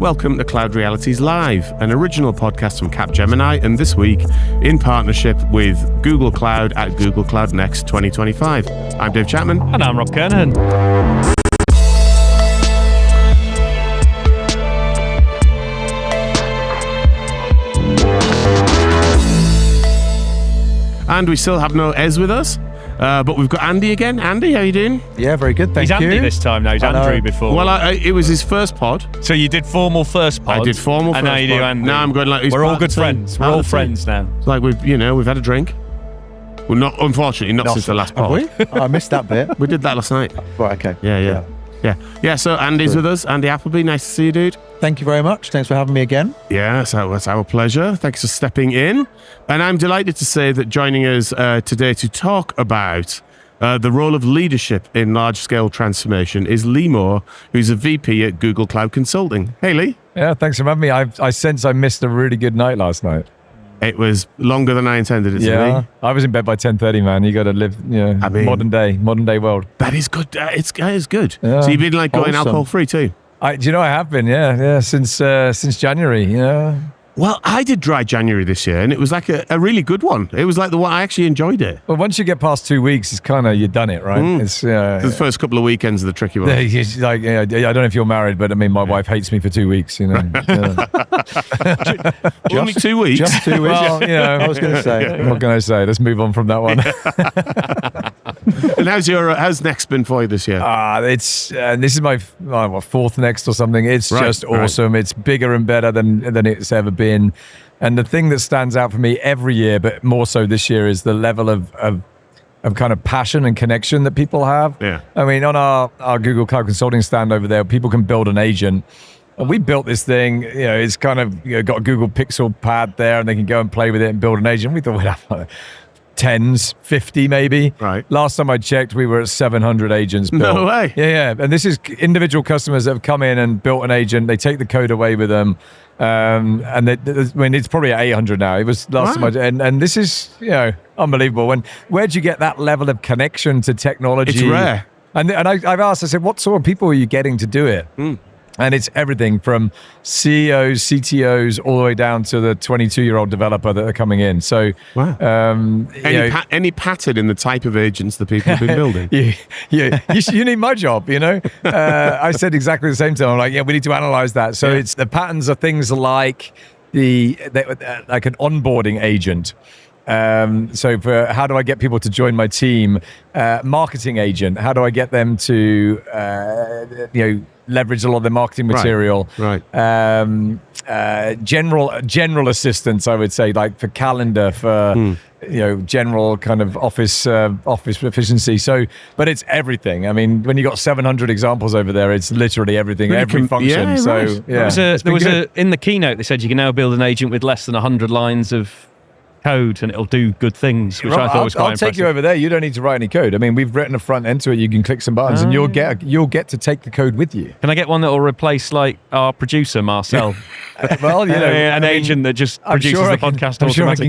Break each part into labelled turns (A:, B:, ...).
A: Welcome to Cloud Realities Live, an original podcast from Capgemini, and this week in partnership with Google Cloud at Google Cloud Next 2025. I'm Dave Chapman.
B: And I'm Rob Kernahan.
A: And we still have no Ez with us, but we've got Andy again. Andy, how you doing?
C: Yeah, very good, thank you.
B: He's Andy this time now, he's Andrew before.
A: Well, it was his first pod.
B: So you did formal first pod?
A: I did formal first pod.
B: And now you do Andy.
A: Now I'm going like...
B: We're all good friends. We're all friends now.
A: It's like we've had a drink. Well, not unfortunately, not since the last pod.
C: Have we? I missed that bit.
A: We did that last night.
C: Right, okay.
A: Yeah, so Andy's with us. Andy Appleby, nice to see you, dude.
C: Thank you very much. Thanks for having me again.
A: Yeah, it's our pleasure. Thanks for stepping in. And I'm delighted to say that joining us today to talk about the role of leadership in large-scale transformation is Lee Moor, who's a VP at Google Cloud Consulting. Hey, Lee.
D: Yeah, thanks for having me. I sense I missed a really good night last night.
A: It was longer than I intended it to be.
D: I was in bed by 10:30, man. You got to live, modern day world.
A: That is good. It is good.
D: Yeah.
A: So you've been going alcohol-free too?
D: I have been, yeah, since January, yeah.
A: Well, I did dry January this year, and it was like a really good one. It was like the one I actually enjoyed it.
D: Well, once you get past 2 weeks, it's kind of, you've done it, right? It's
A: the first couple of weekends are the tricky ones.
D: It's like, I don't know if you're married, but I mean, my wife hates me for 2 weeks,
A: Only 2 weeks?
C: Just 2 weeks.
D: Well,
C: I was going to say.
D: What can I say? Let's move on from that one.
A: And how's Next been for you this year?
D: This is my fourth Next or something. It's just awesome. Right. It's bigger and better than it's ever been. And the thing that stands out for me every year, but more so this year, is the level of kind of passion and connection that people have.
A: Yeah.
D: I mean, on our Google Cloud Consulting stand over there, people can build an agent. And we built this thing, it's kind of got a Google Pixel pad there, and they can go and play with it and build an agent. We thought we'd have 10s, 50 maybe.
A: Right.
D: Last time I checked, we were at 700 agents built.
A: No way.
D: Yeah. And this is individual customers that have come in and built an agent. They take the code away with them. And it's probably at 800 now. It was last time and this is, unbelievable. Where'd you get that level of connection to technology?
A: It's rare.
D: And I've asked, I said, what sort of people are you getting to do it? And it's everything from CEOs, CTOs, all the way down to the 22-year-old developer that are coming in. So,
A: any pattern in the type of agents that people have been building?
D: You need my job, I said exactly the same thing. I'm like, we need to analyze that. So it's the patterns are things like like an onboarding agent. So for how do I get people to join my team? Marketing agent, how do I get them to leverage a lot of their marketing material?
A: Right.
D: General assistance, I would say, like for calendar, for general kind of office efficiency. So, but it's everything. I mean, when you got 700 examples over there, it's literally everything, every function.
B: There was in the keynote, they said you can now build an agent with less than 100 lines of code and it'll do good things, which I thought was quite impressive.
D: I'll take you over there. You don't need to write any code. I mean, we've written a front end to it. You can click some buttons and you'll get to take the code with you.
B: Can I get one that will replace like our producer Marcel?
D: Well,
B: an agent that just produces the podcast automatically.
D: I'm sure I can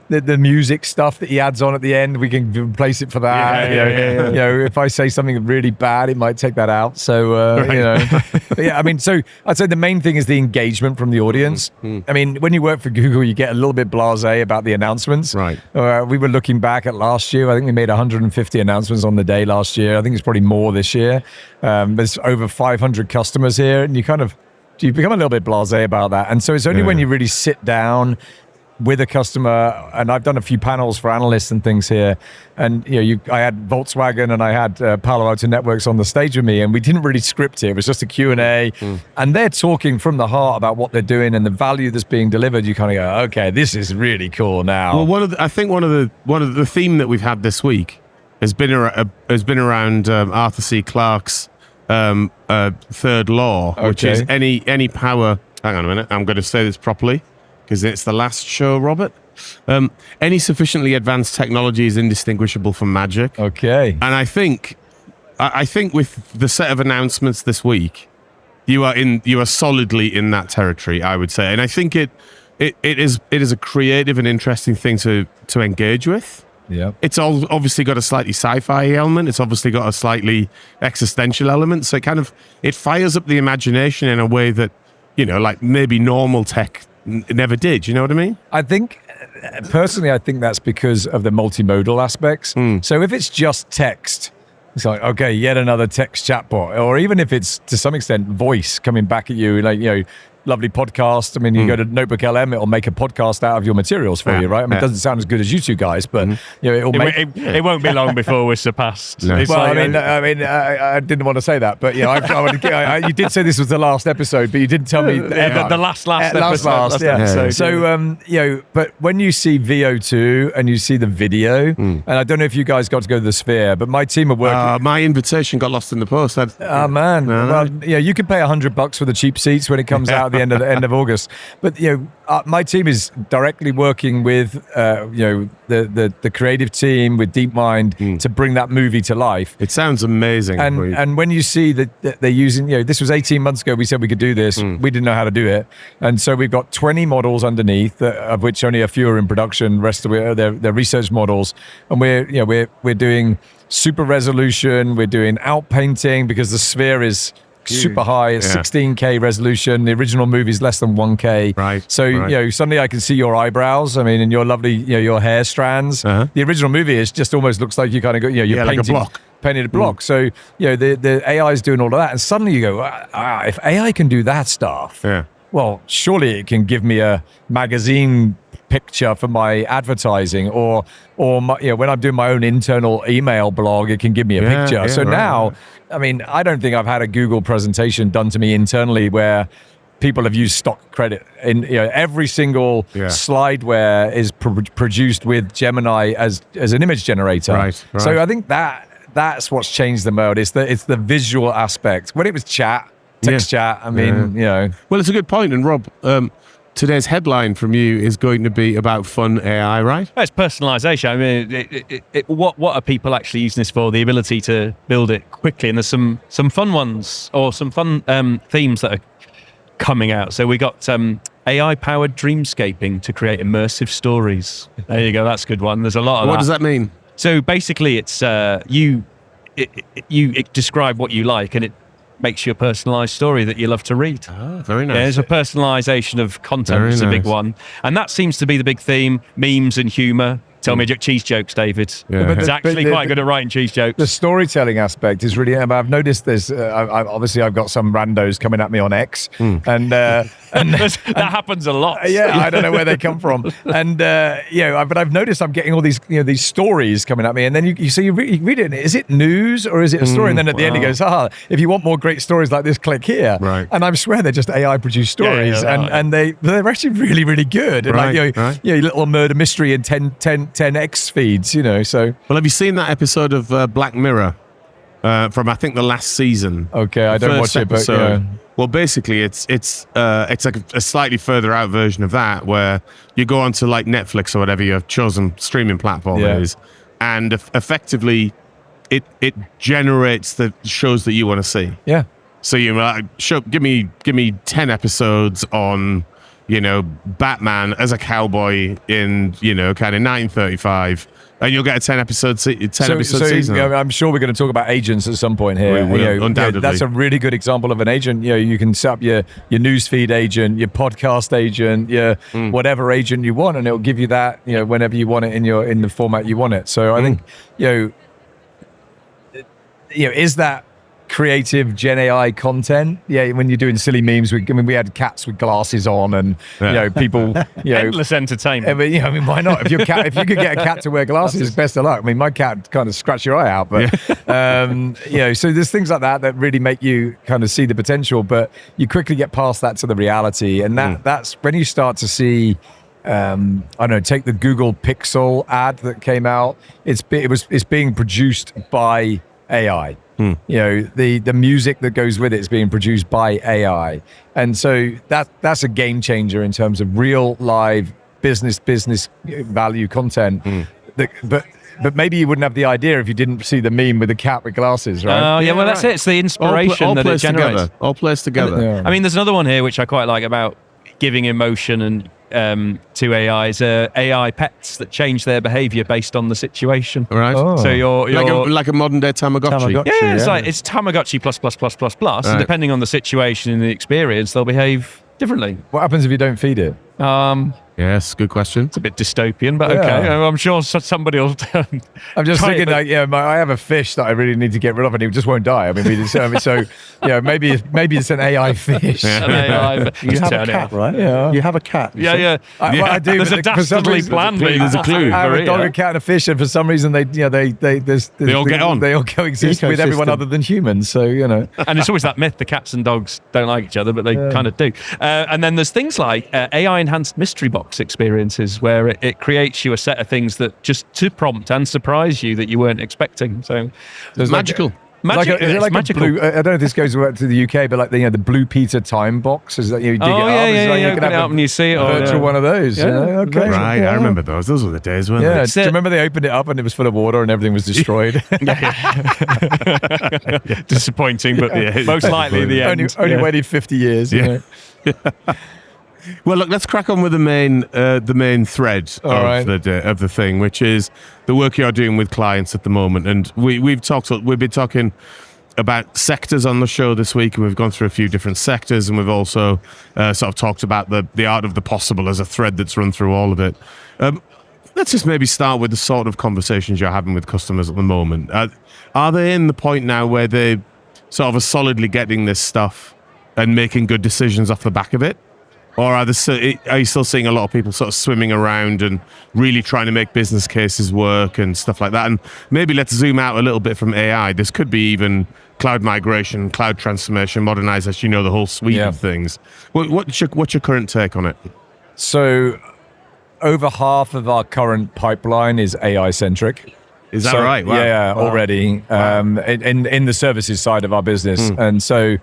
D: get the music stuff that he adds on at the end. We can replace it for that. If I say something really bad, it might take that out. So I mean, so I'd say the main thing is the engagement from the audience. I mean, when you work for Google, you get a little bit blasé about the announcements.
A: Right.
D: We were looking back at last year. I think we made 150 announcements on the day last year. I think it's probably more this year. There's over 500 customers here, and you become a little bit blasé about that. And so it's only when you really sit down with a customer, and I've done a few panels for analysts and things here, and I had Volkswagen and I had Palo Alto Networks on the stage with me, and we didn't really script it. It was just a Q&A, and they're talking from the heart about what they're doing and the value that's being delivered. You kind of go, okay, this is really cool now.
A: Well, I think one of the theme that we've had this week has been around Arthur C. Clarke's third law, which is any power. Hang on a minute, I'm going to say this properly, because it's the last show, Robert. Any sufficiently advanced technology is indistinguishable from magic.
D: Okay.
A: And I think with the set of announcements this week, you are solidly in that territory, I would say. And I think it is a creative and interesting thing to engage with.
D: Yeah.
A: It's all obviously got a slightly sci-fi element. It's obviously got a slightly existential element. So it fires up the imagination in a way that, like maybe normal tech never did. You know what I mean?
D: I think, personally, that's because of the multimodal aspects. So if it's just text, it's like, okay, yet another text chatbot. Or even if it's, to some extent, voice coming back at you, like, lovely podcast. I mean, you go to Notebook LM, it'll make a podcast out of your materials for you, right? I mean, it doesn't sound as good as you two guys, but
B: it won't be long before we're surpassed.
A: No.
B: It's
D: Well, I didn't want to say that, but you did say this was the last episode, but you didn't tell me
B: the last
D: last
B: episode.
D: So, but when you see VO2 and you see the video, and I don't know if you guys got to go to the Sphere, but my team are working.
A: My invitation got lost in the post.
D: Oh man!
A: No.
D: Well, you can pay $100 for the cheap seats when it comes out at the end of August. But my team is directly working with the creative team with DeepMind to bring that movie to life.
A: It sounds amazing.
D: And when you see that they're using, this was 18 months ago. We said we could do this. We didn't know how to do it, and so we've got 20 models underneath, of which only a few are in production. The rest of they're research models, and we're doing super resolution. We're doing outpainting because the Sphere is super high. It's 16K resolution. The original movie is less than 1K.
A: Right.
D: So suddenly I can see your eyebrows. I mean, and your lovely your hair strands. The original movie is just almost looks like you kind of got you're painting
A: like a block.
D: Painted a block. So the AI is doing all of that, and suddenly you go, if AI can do that stuff, well, surely it can give me a magazine picture for my advertising, or when I'm doing my own internal email blog, it can give me a picture. So now, I mean, I don't think I've had a Google presentation done to me internally where people have used stock credit in every single slideware is produced with Gemini as an image generator.
A: Right.
D: So I think that's what's changed the mode. It's the visual aspect. When it was text chat, I mean,
A: Well, it's a good point. And Rob, today's headline from you is going to be about fun AI, right?
B: Well, it's personalization. I mean, what are people actually using this for? The ability to build it quickly, and there's some fun ones or some fun themes that are coming out. So we got AI-powered dreamscaping to create immersive stories. There you go. That's a good one. There's a lot of
A: What does that mean?
B: So basically, it's you describe what you like, and it makes you a personalized story that you love to read.
A: Oh, very nice.
B: Yeah, there's a personalization of content. It's a big one. And that seems to be the big theme, memes and humor. Tell me cheese jokes, David.
A: Yeah.
B: He's actually quite good at writing cheese jokes.
D: The storytelling aspect is really. I've noticed this. Obviously, I've got some randos coming at me on X, and that
B: happens a lot.
D: Yeah, I don't know where they come from, and but I've noticed I'm getting all these these stories coming at me, and then you read it. And is it news or is it a story? And then at the end he goes, if you want more great stories like this, click here.
A: Right.
D: And I swear they're just AI produced stories, and they're actually really really good. And
A: right.
D: Little murder mystery and 10x feeds, so.
A: Well, have you seen that episode of Black Mirror from I think the last season?
D: Okay, I don't watch it, but
A: Well, basically, it's like a slightly further out version of that, where you go onto like Netflix or whatever your chosen streaming platform is, and effectively, it generates the shows that you want to see.
D: Yeah.
A: So you give me 10 episodes on Batman as a cowboy in kind of 1935, and you'll get a 10 episode season.
D: I'm sure we're going to talk about agents at some point here.
A: We will, undoubtedly.
D: That's a really good example of an agent. You can set up your newsfeed agent, your podcast agent, your whatever agent you want, and it'll give you that whenever you want it in the format you want it. So I think is that creative Gen AI content? Yeah, when you're doing silly memes, we had cats with glasses on, and people,
B: endless entertainment.
D: I mean, why not? If you could get a cat to wear glasses, best of luck. I mean, my cat kind of scratched your eye out, but so there's things like that really make you kind of see the potential, but you quickly get past that to the reality, and that's when you start to see. I don't know. Take the Google Pixel ad that came out. It's being produced by AI. The music that goes with it is being produced by AI, and so that's a game changer in terms of real live business value content. But maybe you wouldn't have the idea if you didn't see the meme with the cat with glasses, right?
B: Oh yeah, well that's it. It's the inspiration that it generates.
A: All plays together.
B: I mean, there's another one here which I quite like about giving emotion and to AIs are AI pets that change their behavior based on the situation.
A: Right.
C: Oh.
B: So you're
A: Like a modern day Tamagotchi.
B: yeah, it's Tamagotchi plus,
A: Right.
B: and depending on the situation and the experience, they'll behave differently.
D: What happens if you don't feed it?
A: Yes, good question.
B: It's a bit dystopian, but
D: Yeah.
B: okay. I'm sure somebody will.
D: I'm just
B: try it,
D: thinking
B: but-
D: like, I have a fish that I really need to get rid of, and he just won't die. I mean, maybe it's an AI fish.
B: An AI, but
C: You
B: just
C: have a
B: turn it
C: cat,
B: off.
C: right?
D: Yeah.
C: You have a cat. you said?
B: Yeah.
D: Well, I do.
B: There's a
D: but for some
B: dastardly
D: reason-
B: plan being
A: there's a clue.
D: I have a dog,
B: Korea.
D: a cat, and a fish, and for some reason they
A: all get on.
D: They all coexist with everyone
C: Ecosystem.
D: other than humans. So
B: And it's always that myth: the cats and dogs don't like each other, but they kind of do. And then there's things like AI-enhanced mystery box experiences, where it creates you a set of things that just to prompt and surprise you that you weren't expecting. So
D: there's
A: Magical.
B: magic.
D: Is it
B: it's
D: like
B: magical.
D: a blue? I don't know if this goes to the UK, but like the Blue Peter time box is that you dig it up.
B: Oh, yeah,
D: It's like you
B: open
D: can
B: it
D: have
B: up and you see it.
D: a
B: all,
D: virtual
B: yeah.
D: one of those.
B: Yeah,
D: Okay.
A: Right,
D: Yeah.
A: I remember those. Those were the days, weren't
D: Yeah.
A: they?
D: Do you remember they opened it up and it was full of water and everything was destroyed?
B: Disappointing, but
A: Yeah,
B: most likely the end.
D: only
B: Yeah.
D: waited 50 years. you
A: Yeah.
D: know.
A: Well, look, let's crack on with the main thread
D: All
A: of
D: right.
A: of the thing, which is the work you're doing with clients at the moment. And we've been talking about sectors on the show this week, and we've gone through a few different sectors, and we've also sort of talked about the art of the possible as a thread that's run through all of it. Let's just maybe start with the sort of conversations you're having with customers at the moment. Are they in the point now where they sort of are solidly getting this stuff and making good decisions off the back of it? Or are you still seeing a lot of people sort of swimming around and really trying to make business cases work and stuff like that? And maybe let's zoom out a little bit from AI. This could be even cloud migration, cloud transformation, modernization, the whole suite
D: Yeah.
A: of things. What's your current take on it?
D: So over half of our current pipeline is AI centric.
A: Is that right? Wow.
D: Yeah, already in the services side of our business. And so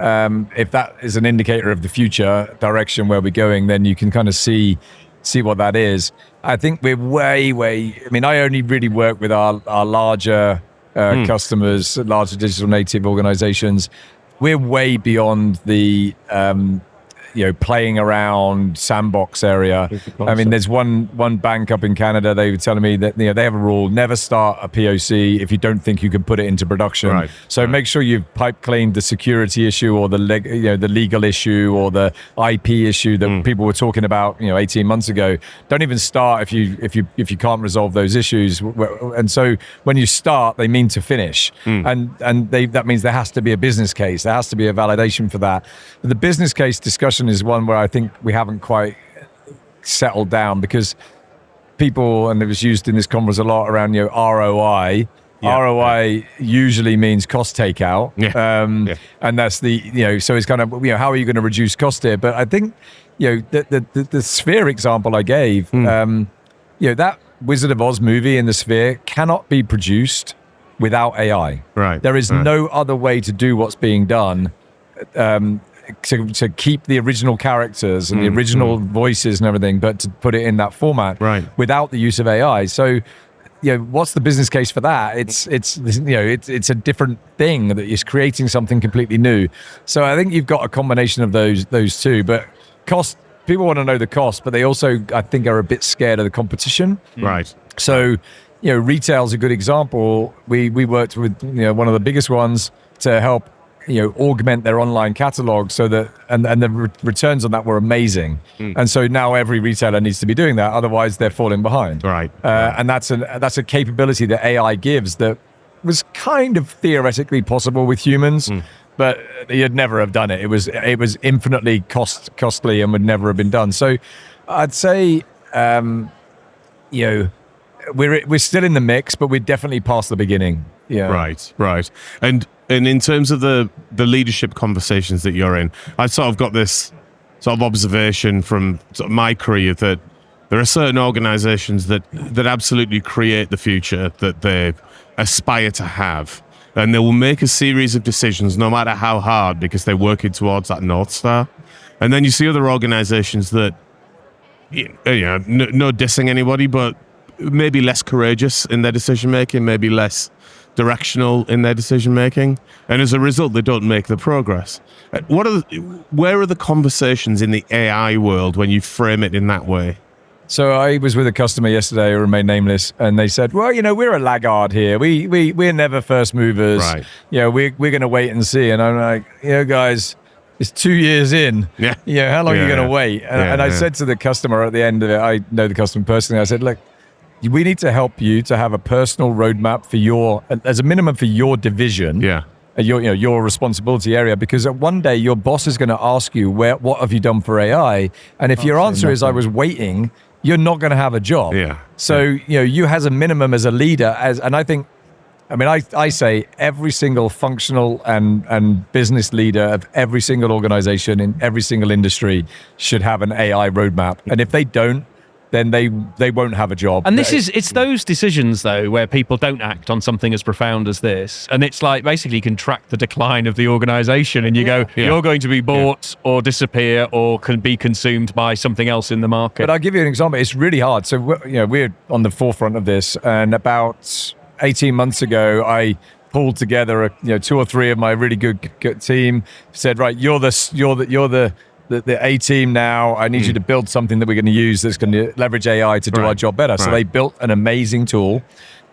D: if that is an indicator of the future direction where we're going, then you can kind of see what that is. I think we're way. I mean, I only really work with our larger customers, larger digital native organizations. We're way beyond the playing around sandbox area. I mean, there's one bank up in Canada. They were telling me that they have a rule: never start a POC if you don't think you can put it into production.
A: Right.
D: So make sure you've pipe cleaned the security issue or the legal issue or the IP issue that people were talking about 18 months ago. Don't even start if you can't resolve those issues. And so when you start, they mean to finish, and that means there has to be a business case. There has to be a validation for that. But the business case discussion is one where I think we haven't quite settled down, because people, and it was used in this conference a lot around ROI.
A: Yeah,
D: ROI usually means cost takeout, and that's so it's kind of how are you going to reduce cost here? But I think the Sphere example I gave, that Wizard of Oz movie in the Sphere cannot be produced without AI.
A: Right.
D: There is no other way to do what's being done. To keep the original characters and the original voices and everything, but to put it in that format without the use of AI. So, what's the business case for that? It's a different thing that is creating something completely new. So I think you've got a combination of those two. But cost, people want to know the cost, but they also, I think, are a bit scared of the competition.
A: Right.
D: So, retail's a good example. We worked with one of the biggest ones to help augment their online catalog, so that and the returns on that were amazing. And so now every retailer needs to be doing that, otherwise they're falling behind.
A: Right.
D: And that's a capability that AI gives that was kind of theoretically possible with humans, but you'd never have done it. It was infinitely costly and would never have been done. So I'd say we're still in the mix, but we're definitely past the beginning. Yeah.
A: Right. And in terms of the leadership conversations that you're in, I've sort of got this sort of observation from sort of my career that there are certain organizations that absolutely create the future that they aspire to have. And they will make a series of decisions, no matter how hard, because they're working towards that North Star. And then you see other organizations that, no dissing anybody, but maybe less courageous in their decision making, maybe less directional in their decision making, and as a result, they don't make the progress. Where are the conversations in the AI world when you frame it in that way?
D: So I was with a customer yesterday who remained nameless, and they said, well, we're a laggard here. We're never first movers.
A: Right.
D: We're going to wait and see. And I'm like, guys, it's 2 years in.
A: Yeah.
D: How long are you going to wait? And I said to the customer at the end of it, I know the customer personally, I said, look, we need to help you to have a personal roadmap for as a minimum for your division.
A: Yeah.
D: Your responsibility area, because one day your boss is going to ask you, what have you done for AI? And if your answer is, I was waiting, you're not going to have a job.
A: Yeah.
D: So, you as a minimum as a leader, I say every single functional and business leader of every single organization in every single industry should have an AI roadmap. And if they don't, then they won't have a job.
B: And it's those decisions, though, where people don't act on something as profound as this. And it's like, basically you can track the decline of the organization, and you go, you're going to be bought or disappear or can be consumed by something else in the market.
D: But I'll give you an example. It's really hard. So, we're on the forefront of this. And about 18 months ago, I pulled together 2 or 3 of my really good team, said, right, you're the A team now. I need you to build something that we're going to use that's going to leverage AI to do our job better. So they built an amazing tool.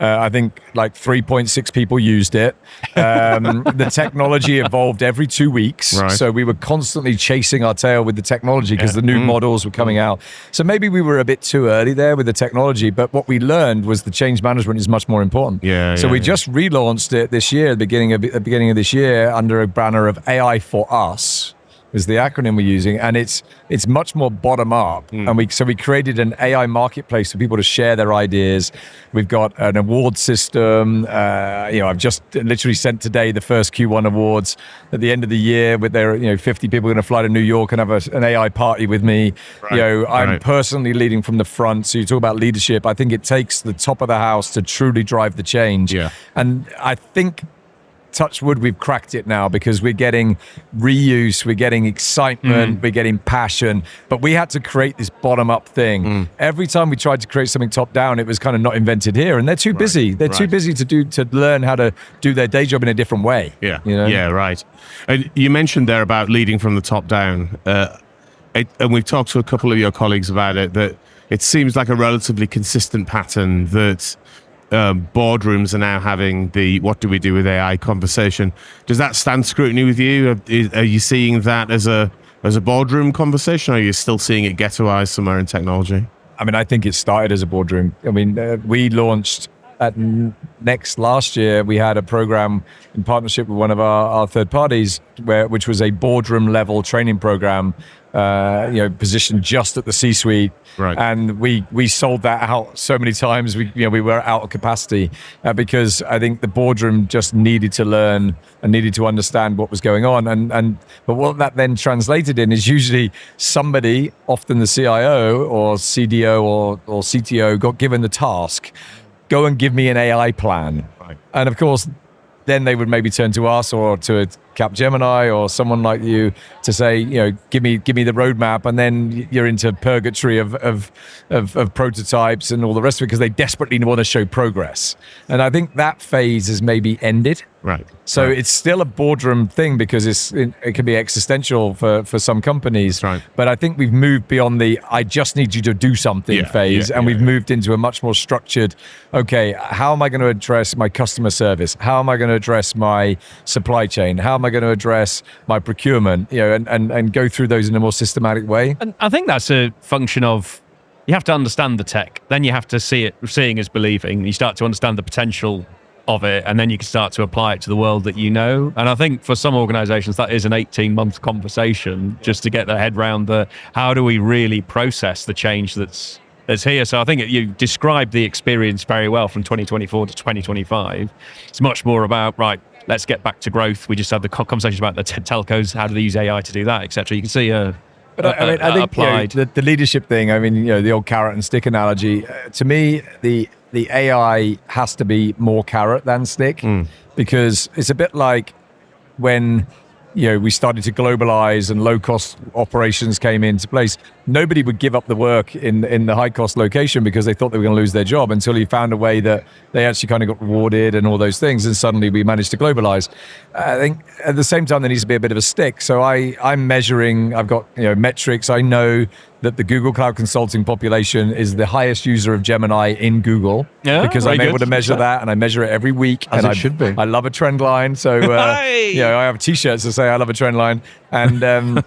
D: I think like 3.6 people used it. The technology evolved every 2 weeks.
A: Right.
D: So we were constantly chasing our tail with the technology because the new models were coming out. So maybe we were a bit too early there with the technology, but what we learned was the change management is much more important. So we just relaunched it this year, at the beginning of this year, under a banner of AI for Us. Is the acronym we're using, and it's much more bottom up. And we created an AI marketplace for people to share their ideas. We've got an award system. I've just literally sent today the first Q1 awards at the end of the year with their 50 people going to fly to New York and have an AI party with me. I'm personally leading from the front. So you talk about leadership. I think it takes the top of the house to truly drive the change. And I think, touch wood, we've cracked it now, because we're getting reuse, we're getting excitement, we're getting passion, but we had to create this bottom-up thing. Every time we tried to create something top-down, it was kind of not invented here, and they're too busy. They're too busy to learn how to do their day job in a different way.
A: Yeah, right. And you mentioned there about leading from the top down, and we've talked to a couple of your colleagues about it, that it seems like a relatively consistent pattern that boardrooms are now having the "what do we do with AI" conversation. Does that stand scrutiny with you? Are you seeing that as a boardroom conversation, or are you still seeing it ghettoized somewhere in technology?
D: I think it started as a boardroom. We launched at Next last year. We had a program in partnership with one of our third parties, which was a boardroom level training program, positioned just at the C-suite. And we sold that out so many times. We were out of capacity because I think the boardroom just needed to learn and needed to understand what was going on. But what that then translated in is usually somebody, often the CIO or CDO or CTO, got given the task, go and give me an AI plan. And of course, then they would maybe turn to us or to Capgemini or someone like you to say, give me the roadmap, and then you're into purgatory of prototypes and all the rest of it, because they desperately want to show progress. And I think that phase has maybe ended. So it's still a boardroom thing, because it can be existential for some companies. But I think we've moved beyond the "I just need you to do something" phase, and we've moved into a much more structured, okay, how am I going to address my customer service? How am I going to address my supply chain? How am I going to address my procurement? And go through those in a more systematic way.
B: And I think that's a function of, you have to understand the tech, then you have to seeing is believing. You start to understand the potential of it, and then you can start to apply it to the world that you know. And I think for some organizations that is an 18-month conversation just to get their head around how do we really process the change that's here. So I think you described the experience very well from 2024 to 2025. It's much more about, right, let's get back to growth. We just had the conversation about the telcos, how do they use AI to do that, etc. You can see
D: but I think applied. The leadership thing, the old carrot and stick analogy, to me, the AI has to be more carrot than stick, because it's a bit like when we started to globalize and low-cost operations came into place. nobody would give up the work in the high cost location because they thought they were going to lose their job until he found a way that they actually kind of got rewarded and all those things. And suddenly we managed to globalize. I think at the same time, there needs to be a bit of a stick. So I'm measuring, I've got, metrics. I know that the Google Cloud Consulting population is the highest user of Gemini in Google because I'm able to measure that, and I measure it every week.
C: As
D: and
C: it should be.
D: I love a trend line. So, I have t-shirts that say I love a trend line. And and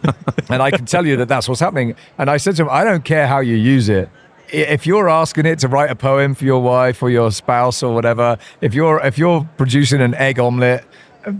D: I can tell you that that's what's happening. And I said to him, I don't care how you use it. If you're asking it to write a poem for your wife or your spouse or whatever, if you're producing an egg omelet,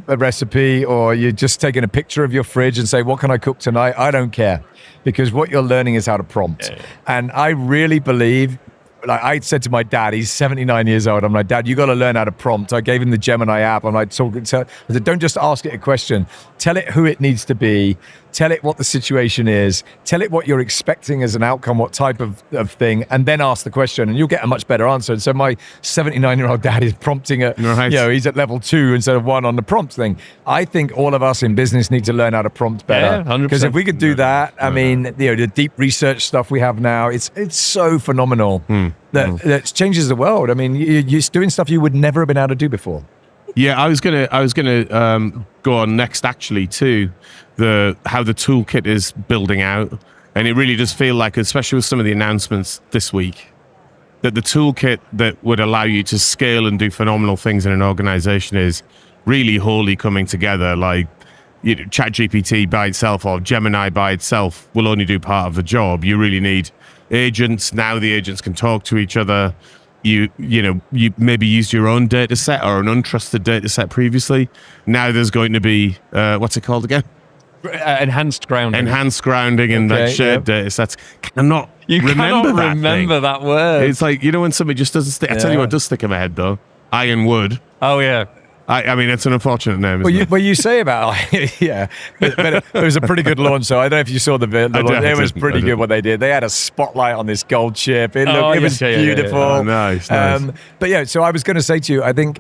D: a recipe, or you're just taking a picture of your fridge and say, what can I cook tonight? I don't care, because what you're learning is how to prompt. Yeah. And I really believe, like I said to my dad, he's 79 years old. I'm like, Dad, you got to learn how to prompt. I gave him the Gemini app. I'm like, I said, don't just ask it a question. Tell it who it needs to be. Tell it what the situation is. Tell it what you're expecting as an outcome, what type of thing, and then ask the question, and you'll get a much better answer. And so my 79-year-old dad is prompting at, he's at level 2 instead of 1 on the prompt thing. I think all of us in business need to learn how to prompt better. Because if we could do that, I mean, the deep research stuff we have now, it's so phenomenal that changes the world. I mean, you're doing stuff you would never have been able to do before.
A: Yeah, I was gonna go on next actually to how the toolkit is building out, and it really does feel like, especially with some of the announcements this week, that the toolkit that would allow you to scale and do phenomenal things in an organization is really wholly coming together. Like, ChatGPT by itself or Gemini by itself will only do part of the job. You really need agents. Now the agents can talk to each other. You maybe used your own data set or an untrusted data set previously. Now there's going to be what's it called again?
B: Enhanced grounding.
A: Enhanced grounding in like shared data sets. Cannot remember
B: that word.
A: It's like, when somebody just doesn't stick. I tell you what does stick in my head though. Ironwood.
B: Oh yeah.
A: I mean, it's an unfortunate name, isn't it?
D: Well, you say about but it was a pretty good launch. So I don't know if you saw the video. It was pretty good what they did. They had a spotlight on this gold chip. It was beautiful.
A: Yeah. Oh, nice.
D: But so I was going to say to you, I think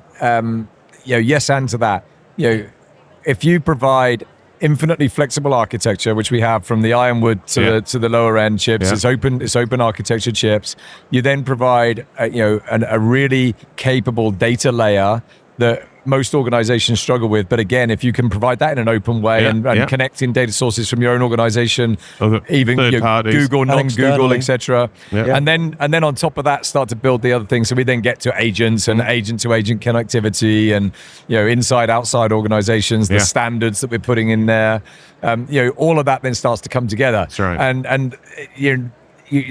D: yes, and to that, if you provide infinitely flexible architecture, which we have from the Ironwood to the lower end chips, it's open architecture chips. You then provide a really capable data layer that most organizations struggle with. But again, if you can provide that in an open way and connecting data sources from your own organization, even Google, non-Google, etc. And then on top of that, start to build the other things. So we then get to agents and agent-to-agent connectivity and inside, outside organizations, the standards that we're putting in there. All of that then starts to come together.
A: That's right.
D: And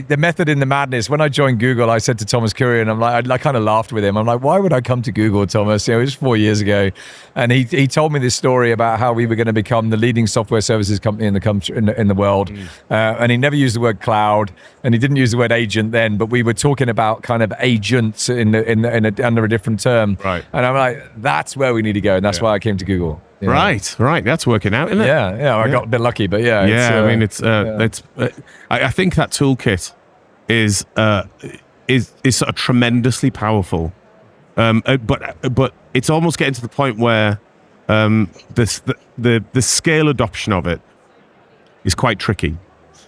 D: the method in the madness. When I joined Google, I said to Thomas Curry, and I kind of laughed with him. I'm like, why would I come to Google, Thomas? It was 4 years ago, and he told me this story about how we were going to become the leading software services company in the country, in the world. And he never used the word cloud, and he didn't use the word agent then, but we were talking about kind of agents under a different term.
A: Right.
D: And I'm like, that's where we need to go, and that's why I came to Google.
A: Right. That's working out, isn't it?
D: Yeah. I got a bit lucky, but
A: I mean, I think that toolkit is sort of tremendously powerful, but it's almost getting to the point where the scale adoption of it is quite tricky.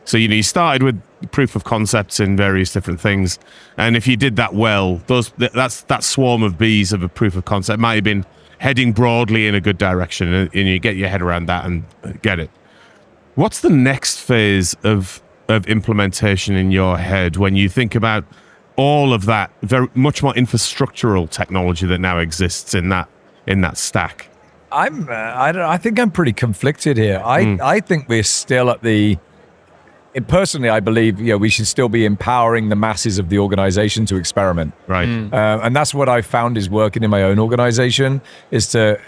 A: So you started with proof of concepts in various different things, and if you did that well, that swarm of bees of a proof of concept might have been heading broadly in a good direction, and you get your head around that and get it. What's the next phase of implementation in your head when you think about all of that very much more infrastructural technology that now exists in that stack?
D: I think I'm pretty conflicted here. I think we're still at the. Personally, I believe we should still be empowering the masses of the organization to experiment.
A: Right.
D: And that's what I found is working in my own organization is to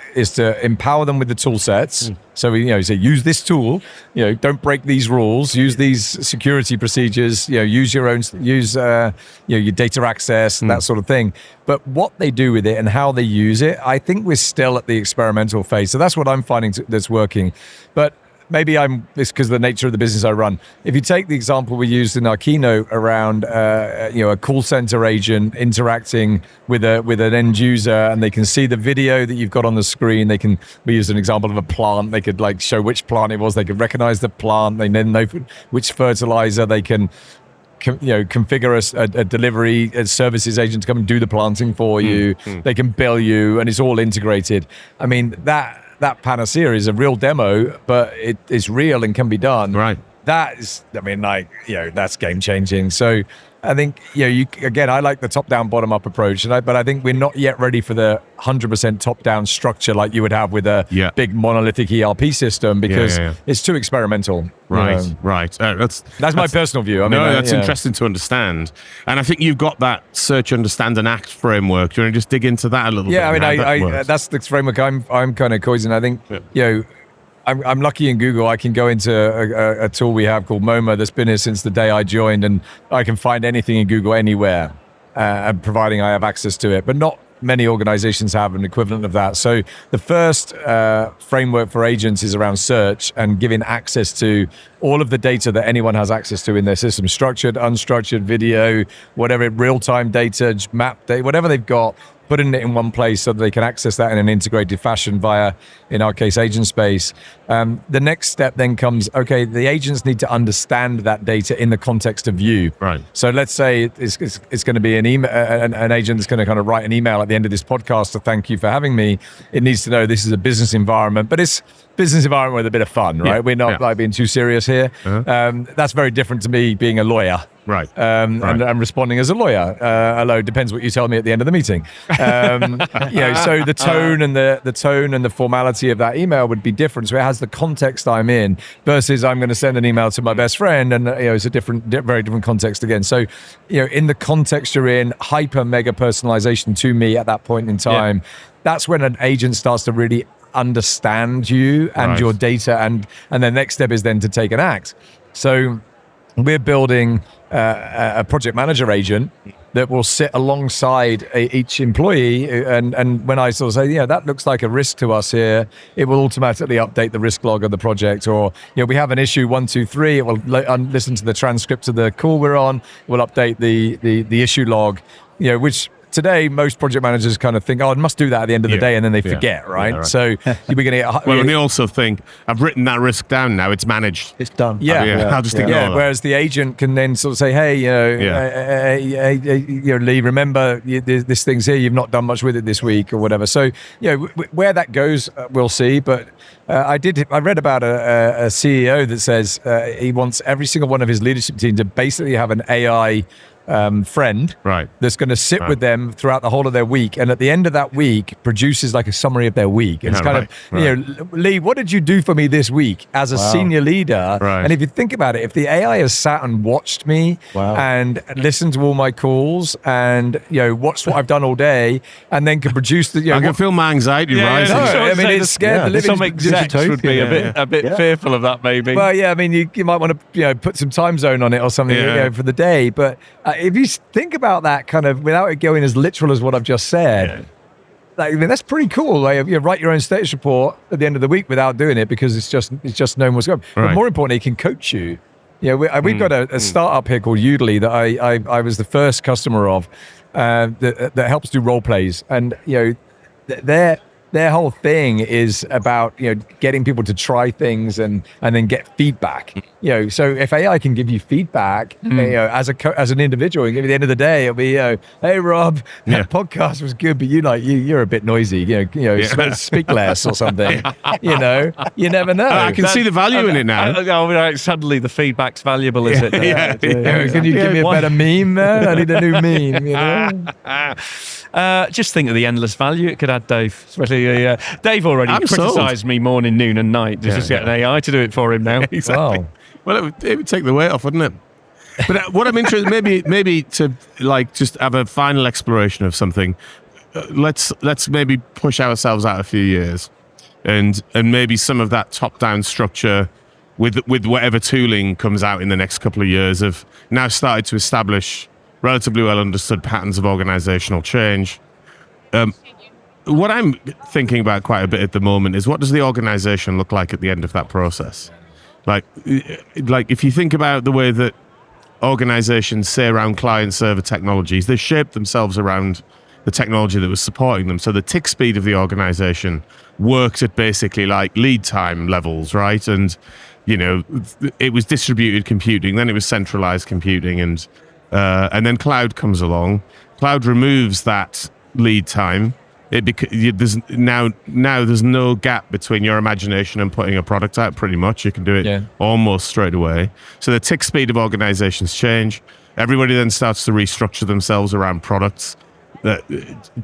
D: empower them with the tool sets. So we say use this tool, don't break these rules, use these security procedures, use your own your data access and that sort of thing. But what they do with it and how they use it, I think we're still at the experimental phase. So that's what I'm finding that's working. But maybe it's because of the nature of the business I run. If you take the example we used in our keynote around, a call center agent interacting with an end user, and they can see the video that you've got on the screen. We used an example of a plant. They could like show which plant it was. They could recognize the plant. They then know which fertilizer. They can configure a delivery services agent to come and do the planting for you. They can bill you, and it's all integrated. I mean, that panacea is a real demo, but it's real and can be done.
A: Right.
D: That is, I mean, that's game changing. So I think, I like the top down, bottom up approach, but I think we're not yet ready for the 100% top down structure like you would have with a big monolithic ERP system, because it's too experimental.
A: Right, right. That's
D: my personal view.
A: That's interesting to understand. And I think you've got that search, understand, and act framework. Do you want to just dig into that a little bit?
D: Yeah, I mean, that's the framework I'm kind of coining. I think, I'm lucky in Google. I can go into a tool we have called MoMA that's been here since the day I joined, and I can find anything in Google anywhere, providing I have access to it. But not many organizations have an equivalent of that. So the first framework for agents is around search and giving access to all of the data that anyone has access to in their system, structured, unstructured, video, whatever, real-time data, map data, whatever they've got, putting it in one place so that they can access that in an integrated fashion via, in our case, Agent Space. The next step then comes, okay, the agents need to understand that data in the context of you.
A: Right.
D: So let's say it's going to be an email, an agent that's going to kind of write an email at the end of this podcast to thank you for having me. It needs to know this is a business environment, but it's business environment with a bit of fun, right? We're not like being too serious here. That's very different to me being a lawyer.
A: Right.
D: And I'm responding as a lawyer. Although it depends what you tell me at the end of the meeting. So the tone and the formality of that email would be different. So it has the context I'm in versus I'm going to send an email to my best friend, and it's a very different context again. So in the context you're in, hyper mega personalization to me at that point in time. That's when an agent starts to really understand you and your data, and the next step is then to take an act. So we're building a project manager agent that will sit alongside each employee, and when I sort of say, that looks like a risk to us here, it will automatically update the risk log of the project. Or we have an issue 1, 2, 3. It will listen to the transcript of the call we're on. It will update the issue log. Which today most project managers kind of think, I must do that at the end of the day, and then they forget, right?
A: Yeah, right.
D: So you're going to get
A: and they also think, I've written that risk down now, it's managed.
C: It's done.
A: I'll just ignore that.
D: Whereas the agent can then sort of say, hey, Lee, remember this thing's here, you've not done much with it this week or whatever. So where that goes, we'll see. But I read about a CEO that says he wants every single one of his leadership team to basically have an AI friend that's going to sit with them throughout the whole of their week, and at the end of that week produces like a summary of their week. And it's kind of Lee, what did you do for me this week as a senior leader? And if you think about it, if the AI has sat and watched me and listened to all my calls and watched what I've done all day, and then can produce the
A: I can feel my anxiety rising.
D: I mean, it's scared.
B: Some execs would be a bit fearful of that, maybe.
D: Well, I mean, you might want to put some time zone on it or something for the day, but if you think about that kind of without it going as literal as what I've just said, that's pretty cool. You write your own status report at the end of the week without doing it, because it's just knowing what's going on. But more importantly, it can coach you. We've got a startup here called Udely that I was the first customer of that helps do role plays, and their whole thing is about getting people to try things and then get feedback. So if AI can give you feedback, as an individual, at the end of the day, it'll be hey Rob, that podcast was good, but you're a bit noisy. Speak less or something. You never know.
A: I can see the value in it now.
B: Suddenly the feedback's valuable, is it?
D: Can you give me a better meme, man? I need a new meme.
B: Just think of the endless value it could add, Dave. Especially Dave already criticised me morning, noon, and night. Just get an AI to do it for him now.
A: Exactly. Wow. Well, it would take the weight off, wouldn't it? But what I'm interested, maybe to just have a final exploration of something. Let's maybe push ourselves out a few years, and maybe some of that top-down structure with whatever tooling comes out in the next couple of years have now started to establish relatively well understood patterns of organizational change. what I'm thinking about quite a bit at the moment is, what does the organization look like at the end of that process? Like if you think about the way that organizations say around client-server technologies, they shape themselves around the technology that was supporting them. So the tick speed of the organization worked at basically like lead time levels, right? And, it was distributed computing, then it was centralized computing, and then cloud comes along. Cloud removes that lead time. There's no gap between your imagination and putting a product out. Pretty much, you can do it almost straight away. So the tick speed of organizations change. Everybody then starts to restructure themselves around products.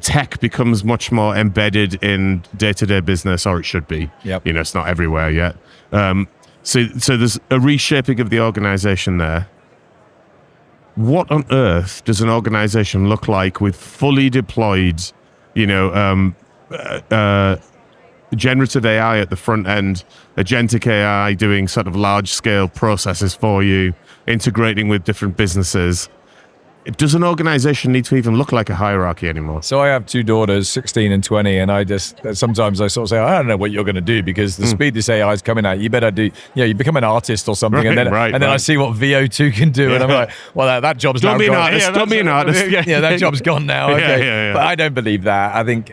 A: Tech becomes much more embedded in day-to-day business, or it should be.
D: Yep.
A: It's not everywhere yet. So there's a reshaping of the organization there. What on earth does an organization look like with fully deployed, generative AI at the front end, agentic AI doing sort of large-scale processes for you, integrating with different businesses? Does an organization need to even look like a hierarchy anymore?
D: So I have two daughters, 16 and 20, and sometimes I sort of say, I don't know what you're going to do, because the speed this AI is coming at, you better do, you become an artist or something, and then I see what VO2 can do, and I'm like, well, that job's now gone.
A: Don't be an artist.
D: That job's gone now. Okay, but I don't believe that. I think,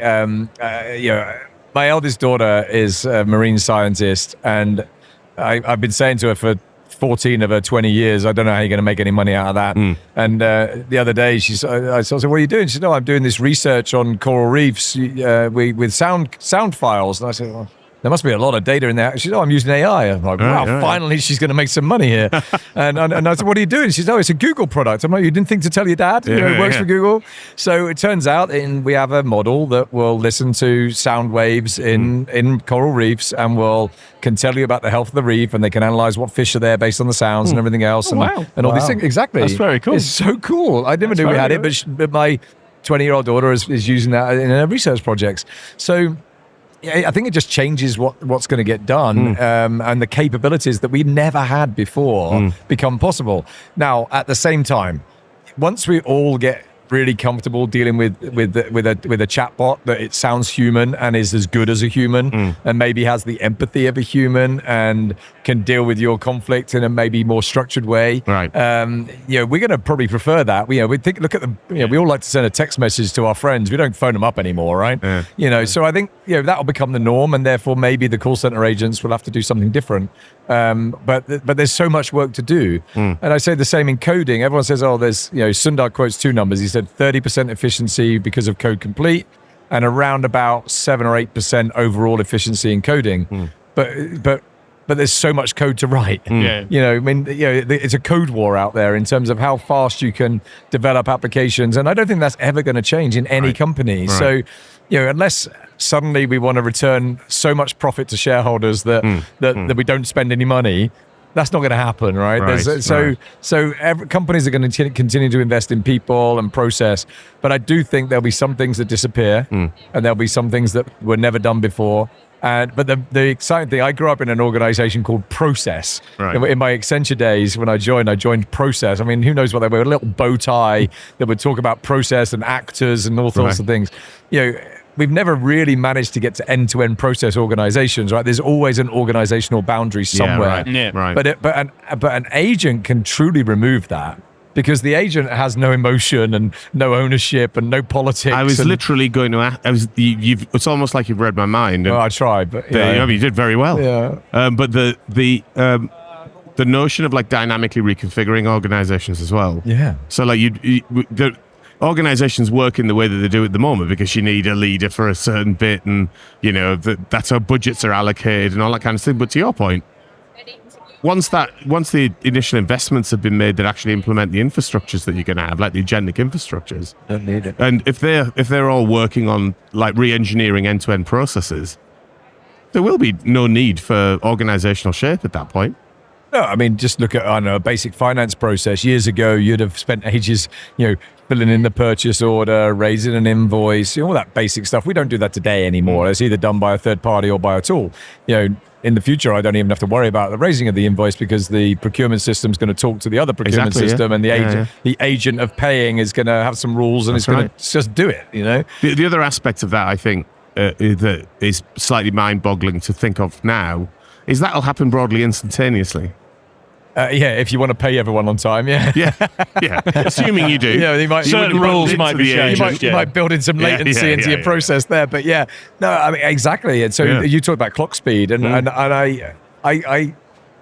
D: my eldest daughter is a marine scientist, and I've been saying to her for 14 of her 20 years, I don't know how you're going to make any money out of that. And the other day, I said, what are you doing? She said, no, I'm doing this research on coral reefs with sound files. And I said, well, there must be a lot of data in there. She said, I'm using AI. I'm like, wow, finally she's going to make some money here. and I said, what are you doing? She said, it's a Google product. I'm like, you didn't think to tell your dad? It works for Google. So it turns out we have a model that will listen to sound waves in coral reefs and can tell you about the health of the reef, and they can analyze what fish are there based on the sounds and everything else. And all these things. Exactly.
B: That's very cool.
D: It's so cool. I never knew we had it, but my 20-year-old daughter is using that in her research projects. So I think it just changes what's going to get done, and the capabilities that we never had before become possible. Now, at the same time, once we all get really comfortable dealing with a chatbot that it sounds human and is as good as a human, and maybe has the empathy of a human and can deal with your conflict in a maybe more structured way.
A: Right.
D: We're going to probably prefer that. We look at we all like to send a text message to our friends. We don't phone them up anymore, right?
A: Yeah.
D: So I think that'll become the norm, and therefore maybe the call center agents will have to do something different. But there's so much work to do. And I say the same in coding. Everyone says, there's, Sundar quotes two numbers. He said 30% efficiency because of code complete, and around about 7 or 8% overall efficiency in coding. But there's so much code to write. It's a code war out there in terms of how fast you can develop applications. And I don't think that's ever going to change in any company. Right. So, unless suddenly we want to return so much profit to shareholders that we don't spend any money, that's not going to happen, right? Companies are going to continue to invest in people and process, but I do think there'll be some things that disappear, and there'll be some things that were never done before. But the exciting thing, I grew up in an organization called Process. Right. In my Accenture days, when I joined Process. I mean, who knows what they were? A little bow tie that would talk about process and actors and all sorts of things. We've never really managed to get to end-to-end process organizations, right? There's always an organizational boundary somewhere.
A: Right.
D: But an agent can truly remove that, because the agent has no emotion and no ownership and no politics.
A: I was literally going to ask. It's almost like you've read my mind.
D: Well, I tried, but
A: you did very well.
D: Yeah.
A: But the notion of like dynamically reconfiguring organizations as well.
D: Yeah.
A: So like the organizations work in the way that they do at the moment because you need a leader for a certain bit, and that's how budgets are allocated and all that kind of thing. But to your point, once the initial investments have been made that actually implement the infrastructures that you're going to have, like the agentic infrastructures,
C: don't need it.
A: And if they're all working on like re-engineering end-to-end processes, there will be no need for organizational shape at that point.
D: No, I mean, just look at a basic finance process. Years ago, you'd have spent ages, filling in the purchase order, raising an invoice, all that basic stuff. We don't do that today anymore. It's either done by a third party or by a tool. In the future, I don't even have to worry about the raising of the invoice, because the procurement system is going to talk to the other procurement system, and the agent of paying is going to have some rules, and it's going to just do it.
A: The other aspect of that, I think, that is slightly mind-boggling to think of now is that'll happen broadly instantaneously.
D: If you want to pay everyone on time, yeah.
A: Assuming you do.
B: Certain rules might be changed.
D: You might build in some latency into your process there, but no, I mean exactly. And so you talk about clock speed, and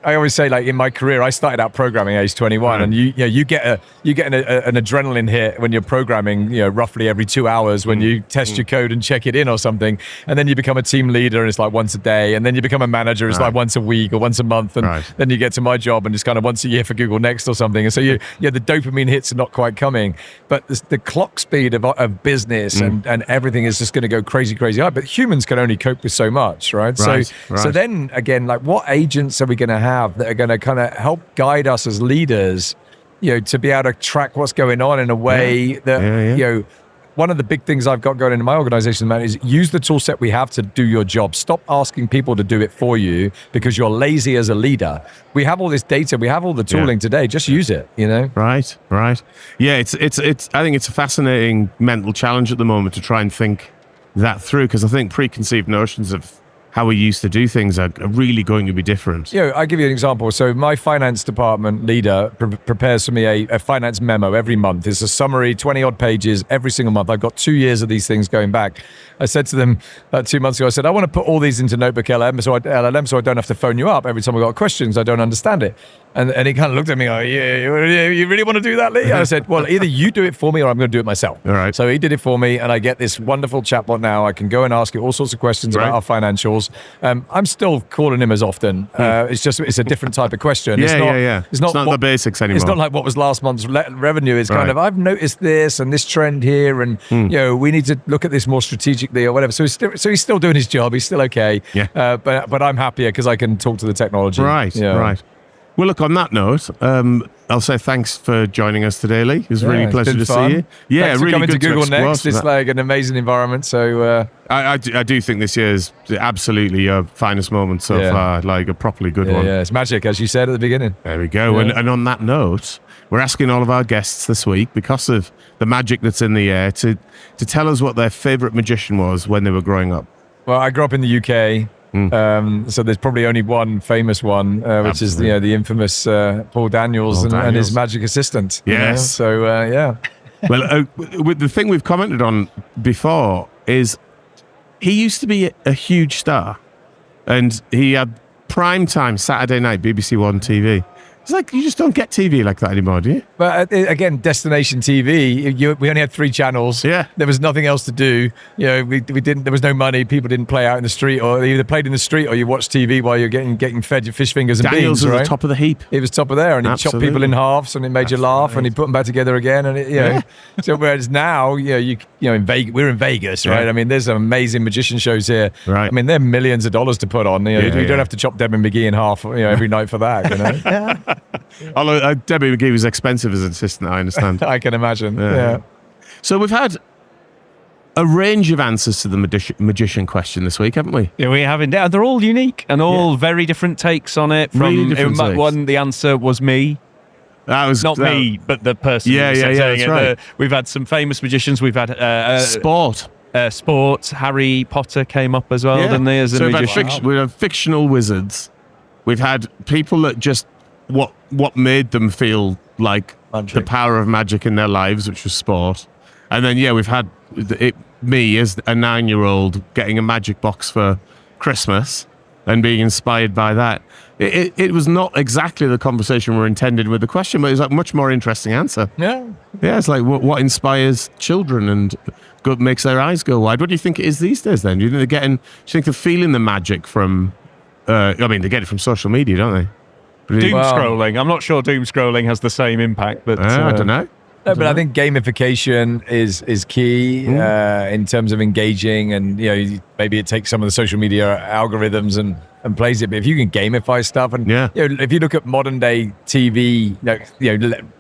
D: I always say, like, in my career, I started out programming age 21, and you get an adrenaline hit when you're programming, roughly every 2 hours when you test your code and check it in or something, and then you become a team leader and it's like once a day, and then you become a manager, it's like once a week or once a month, and then you get to my job and it's kind of once a year for Google Next or something, and so the dopamine hits are not quite coming, but the clock speed of business and everything is just going to go crazy high, but humans can only cope with so much, right? So then again, like, what agents are we going to have that are going to kind of help guide us as leaders, to be able to track what's going on in a way that, one of the big things I've got going in my organization, man, is use the tool set we have to do your job. Stop asking people to do it for you because you're lazy as a leader. We have all this data, we have all the tooling today. Just use it, Right.
A: Yeah, it's. I think it's a fascinating mental challenge at the moment to try and think that through, because I think preconceived notions of how we used to do things are really going to be different.
D: I'll give you an example. So my finance department leader prepares for me a finance memo every month. It's a summary, 20 odd pages every single month. I've got 2 years of these things going back. I said to them 2 months ago, I said, I want to put all these into Notebook LLM so I don't have to phone you up every time I've got questions. I don't understand it. And he kind of looked at me like, you really want to do that, Lee? And I said, well, either you do it for me or I'm going to do it myself.
A: All right.
D: So he did it for me, and I get this wonderful chatbot now. I can go and ask it all sorts of questions about our financials. I'm still calling him as often. It's a different type of question.
A: It's not the basics anymore.
D: It's not like what was last month's revenue. It's kind of, I've noticed this and this trend here, and we need to look at this more strategically or whatever. So he's still doing his job. He's still okay. But I'm happier because I can talk to the technology.
A: Right. Well, look, on that note, I'll say thanks for joining us today, Lee. It was really a pleasure to see you.
D: Yeah, thanks for
A: really
D: coming
A: good
D: to Google Next. It's
A: that.
D: like an amazing environment. So
A: I do think this year is absolutely your finest moment so far, like a properly good one.
D: Yeah, it's magic, as you said at the beginning.
A: There we go. Yeah. And on that note, we're asking all of our guests this week, because of the magic that's in the air, to tell us what their favorite magician was when they were growing up.
D: Well, I grew up in the UK. So there's probably only one famous one, which is the infamous Paul Daniels and his magic assistant.
A: Yes.
D: So
A: Well, with the thing we've commented on before is he used to be a huge star, and he had primetime Saturday night BBC One TV. It's like, you just don't get TV like that anymore, do you?
D: But again, destination TV. We only had 3 channels.
A: Yeah,
D: there was nothing else to do. We didn't. There was no money. People didn't play out in the street, or they either played in the street or you watched TV while you're getting fed your fish fingers and
A: Daniels
D: beans.
A: was the top of the heap.
D: He was top of there, and he chopped people in halves, and it made you laugh, and he put them back together again, and So whereas now, in Vegas, we're in Vegas, right? I mean, there's some amazing magician shows here.
A: Right.
D: I mean, they're millions of dollars to put on. You don't have to chop Debbie McGee in half, every night for that.
A: Although Debbie McGee was expensive as an assistant, I understand.
D: I can imagine. Yeah.
A: So we've had a range of answers to the magician question this week, haven't we?
B: Yeah, we have indeed. They're all unique and all very different takes on it.
A: Really different takes.
B: One, the answer was me.
A: That was
B: not me, but the person.
A: That's right.
B: We've had some famous magicians. We've had
A: sport.
B: Harry Potter came up as well, didn't they? As a magician.
A: We've had fictional wizards. We've had people that just what made them feel like the power of magic in their lives, which was sport. And then we've had me as a 9-year-old getting a magic box for Christmas and being inspired by that. It was not exactly the conversation we're intended with the question, but it was like a much more interesting answer.
D: Yeah,
A: it's like what inspires children and makes their eyes go wide. What do you think it is these days then? Do you think do you think they're feeling the magic from they get it from social media, don't they?
B: Scrolling. I'm not sure doom scrolling has the same impact, but
A: I don't know.
D: No, but I think gamification is key in terms of engaging, and maybe it takes some of the social media algorithms and plays it. But if you can gamify stuff, and if you look at modern day TV,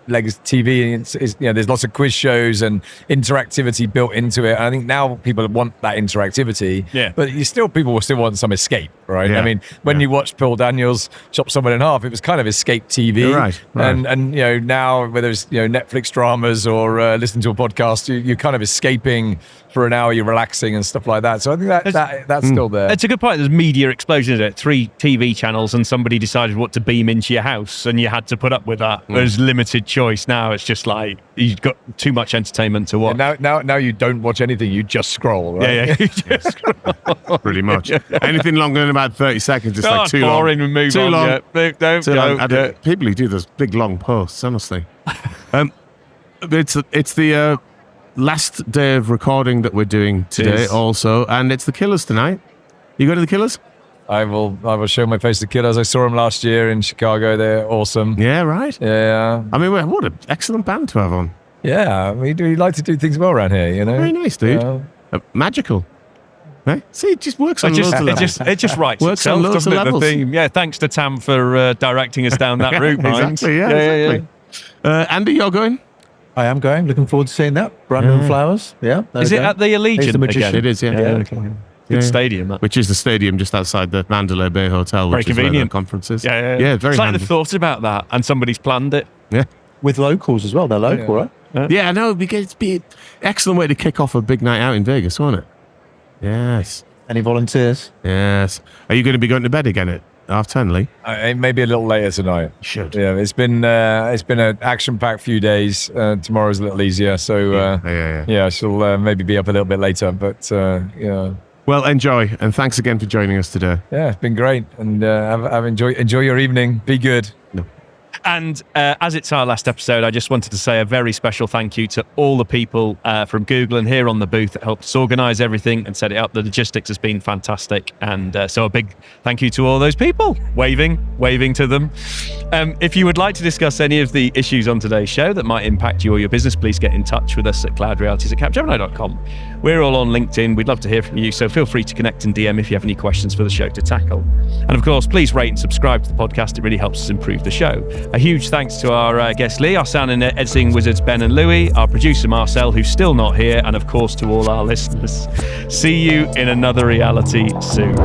D: legacy TV, there's lots of quiz shows and interactivity built into it. And I think now people want that interactivity.
B: Yeah.
D: But people will still want some escape, right? Yeah. I mean, when you watch Paul Daniels chop someone in half, it was kind of escape TV.
A: You're right.
D: And now whether it's Netflix dramas or listening to a podcast, you're kind of escaping for an hour. You're relaxing and stuff like that. So I think that's still there.
B: It's a good point. There's media explosion, isn't it? 3 TV channels and somebody decided what to beam into your house and you had to put up with that. There's limited choice. Now it's just like you've got too much entertainment to watch.
D: Now you don't watch anything. You just scroll, right?
B: Yeah. You just scroll.
A: Pretty much. Anything longer than about 30 seconds is like too
B: boring
A: long.
B: And move
A: too
B: on.
A: long.
B: Yeah. Don't
A: too
B: go.
A: long. People who do those big long posts, honestly. It's the last day of recording that we're doing today also, and it's the Killers tonight. You go to the Killers?
D: I will show my face to Killers. I saw them last year in Chicago. They're awesome.
A: Yeah, right.
D: Yeah.
A: I mean, what an excellent band to have on.
D: Yeah, we like to do things well around here, you know.
A: Very nice, dude. Magical. Right? See, it just works on loads of levels.
B: It just writes
A: works on
B: itself,
A: loads of
B: doesn't it,
A: levels.
B: the theme? Yeah, thanks to Tam for directing us down that route, Mike.
A: Exactly, exactly. Andy, you're going?
C: I am going. Looking forward to seeing that. Brandon Flowers. Yeah.
B: Is it at the Allegiant
C: He's the magician.
B: again?
A: It is, yeah.
B: Okay. Good stadium, that.
A: Which is the stadium just outside the Mandalay Bay Hotel,
B: Very
A: which is where
B: convenient.
A: the conference is.
B: Yeah,
A: very
B: it's like
A: handy.
B: they thought about that and somebody's planned it.
A: Yeah.
C: With locals as well. They're local, right?
A: Yeah, no, because it'd be an excellent way to kick off a big night out in Vegas, won't it? Yes.
C: Any volunteers?
A: Yes. Are you going to be going to bed again at 10:30, Lee?
D: Maybe a little later tonight.
A: You should.
D: Yeah, it's been an action-packed few days. Tomorrow's a little easier, so I shall maybe be up a little bit later. But yeah.
A: Well, enjoy, and thanks again for joining us today.
D: Yeah, it's been great, and enjoy your evening. Be good.
B: And as it's our last episode, I just wanted to say a very special thank you to all the people from Google and here on the booth that helped us organize everything and set it up. The logistics has been fantastic. And so a big thank you to all those people. Waving to them. If you would like to discuss any of the issues on today's show that might impact you or your business, please get in touch with us at cloudrealities@capgemini.com. We're all on LinkedIn. We'd love to hear from you. So feel free to connect and DM if you have any questions for the show to tackle. And of course, please rate and subscribe to the podcast. It really helps us improve the show. A huge thanks to our guest Lee, our sound and editing wizards Ben and Louis, our producer Marcel, who's still not here, and of course to all our listeners. See you in another reality soon.